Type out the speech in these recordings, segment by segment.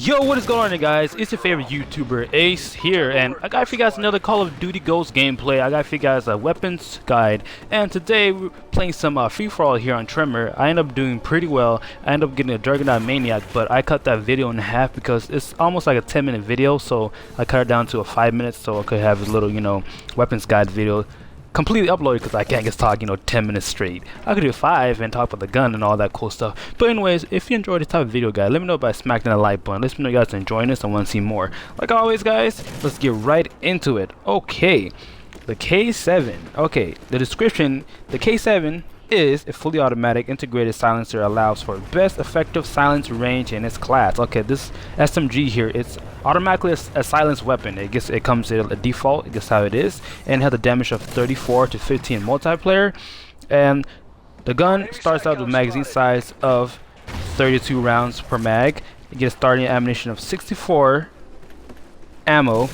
Yo, what is going on, guys? It's your favorite YouTuber Ace here, and I got for you guys another Call of Duty Ghost gameplay. I got for you guys a weapons guide, and today we're playing some free-for-all here on Tremor. I end up doing pretty well. I end up getting a Juggernaut Maniac, but I cut that video in half because it's almost like a 10-minute video, so I cut it down to a 5 minutes so I could have a little, weapons guide video completely uploaded because I can't just talk 10 minutes straight. I could do 5 and talk about the gun and all that cool stuff. But anyways, if you enjoyed this type of video, guys, let me know by smacking that like button. Let me know you guys are enjoying this and want to see more. Like always, guys, let's get right into it. Okay, the K7. Okay, the description: the K7 is a fully automatic integrated silencer, allows for best effective silence range in its class. Okay, this SMG here, it's automatically a silence weapon. It comes in a default. It gets how it is, and it has a damage of 34 to 15 multiplayer. And the gun starts out with a magazine size of 32 rounds per mag. You get a starting ammunition of 64 ammo,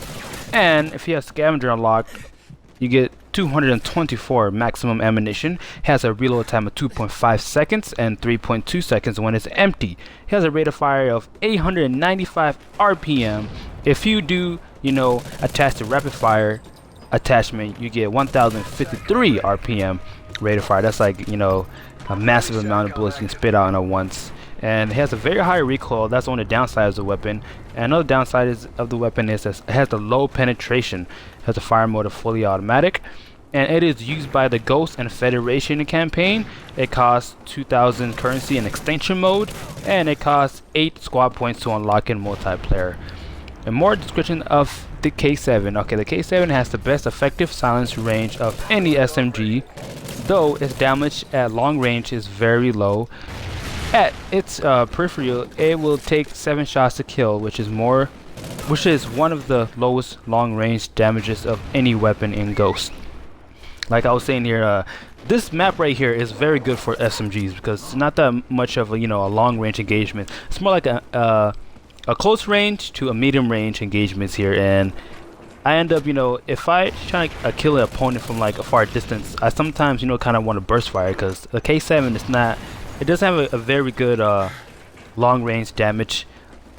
and if you have scavenger unlocked, you get 224 maximum ammunition. Has a reload time of 2.5 seconds and 3.2 seconds when it's empty. It has a rate of fire of 895 RPM. If you do, attach the rapid fire attachment, you get 1053 RPM rate of fire. That's like, a massive amount of bullets you can spit out at once. And it has a very high recoil. That's on the downside of the weapon. And another downside of the weapon is that it has the low penetration. It has a fire mode of fully automatic, and it is used by the Ghost and Federation campaign. It costs 2,000 currency in extension mode, and it costs 8 squad points to unlock in multiplayer. And more description of the K7. Okay, the K7 has the best effective silence range of any SMG, though its damage at long range is very low. At its peripheral, it will take 7 shots to kill, which is one of the lowest long range damages of any weapon in Ghost. Like I was saying here, this map right here is very good for SMGs because it's not that much of a a long range engagement. It's more like a close range to a medium range engagements here, and I end up if I try to kill an opponent from like a far distance, I sometimes kind of want to burst fire because the K7 is not. It doesn't have a very good long range damage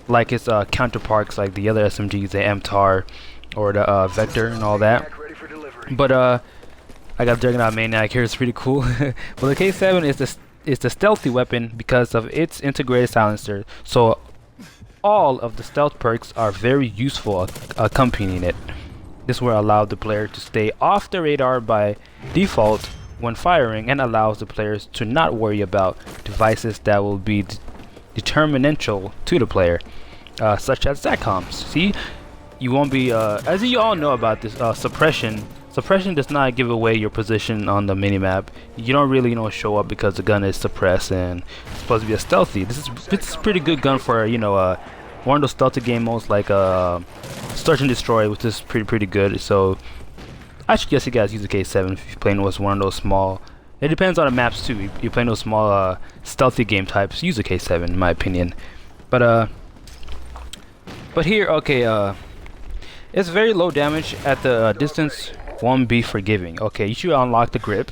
like its counterparts, like the other SMGs, the MTAR or the Vector and all that. But I got Juggernaut Maniac here. It's pretty cool. Well, the K7 is the stealthy weapon because of its integrated silencer. So all of the stealth perks are very useful accompanying it. This will allow the player to stay off the radar by default when firing, and allows the players to not worry about devices that will be determinantal to the player, such as SATCOMs. See, you won't be, as you all know about this, suppression. Suppression does not give away your position on the minimap. You don't really show up because the gun is suppressed and it's supposed to be a stealthy. This is a pretty good gun for one of those stealthy game modes like Search and Destroy, which is pretty good. So I should guess you guys use the K7 if you're playing with one of those small. It depends on the maps too. If you're playing those small stealthy game types, use the K7 in my opinion. But here, okay, it's very low damage at the distance. Won't be forgiving. Okay, you should unlock the grip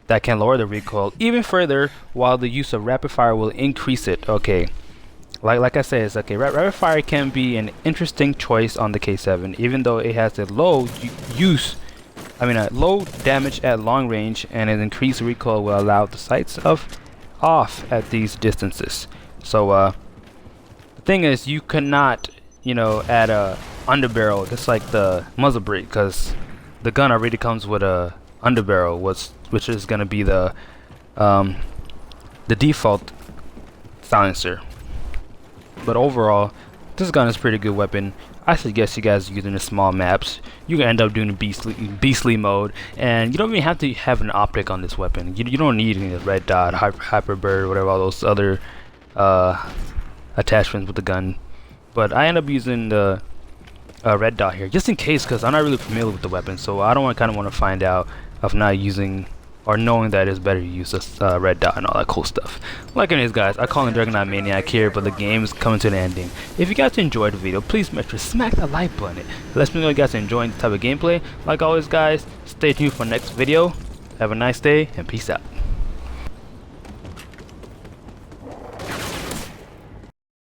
that can lower the recoil even further, while the use of rapid fire will increase it. Okay, like I said, it's okay. Rapid fire can be an interesting choice on the K7, even though it has a low low damage at long range, and an increased recoil will allow the sights off at these distances. So the thing is, you cannot add a underbarrel just like the muzzle brake, because the gun already comes with a underbarrel, which is gonna be the default silencer. But overall, this gun is a pretty good weapon. I suggest you guys using the small maps. You can end up doing beastly mode, and you don't even have to have an optic on this weapon. You don't need any red dot, hyperbird, whatever, all those other attachments with the gun. But I end up using the red dot here just in case, because I'm not really familiar with the weapon, so I don't want to find out of not using or knowing that it's better to use this red dot and all that cool stuff. Like anyways, guys, I call him Juggernaut Maniac here, but the game is coming to an ending. If you guys enjoyed the video, please make sure to smack that like button. It lets me know you guys are enjoying this type of gameplay. Like always, guys, stay tuned for the next video. Have a nice day, and peace out.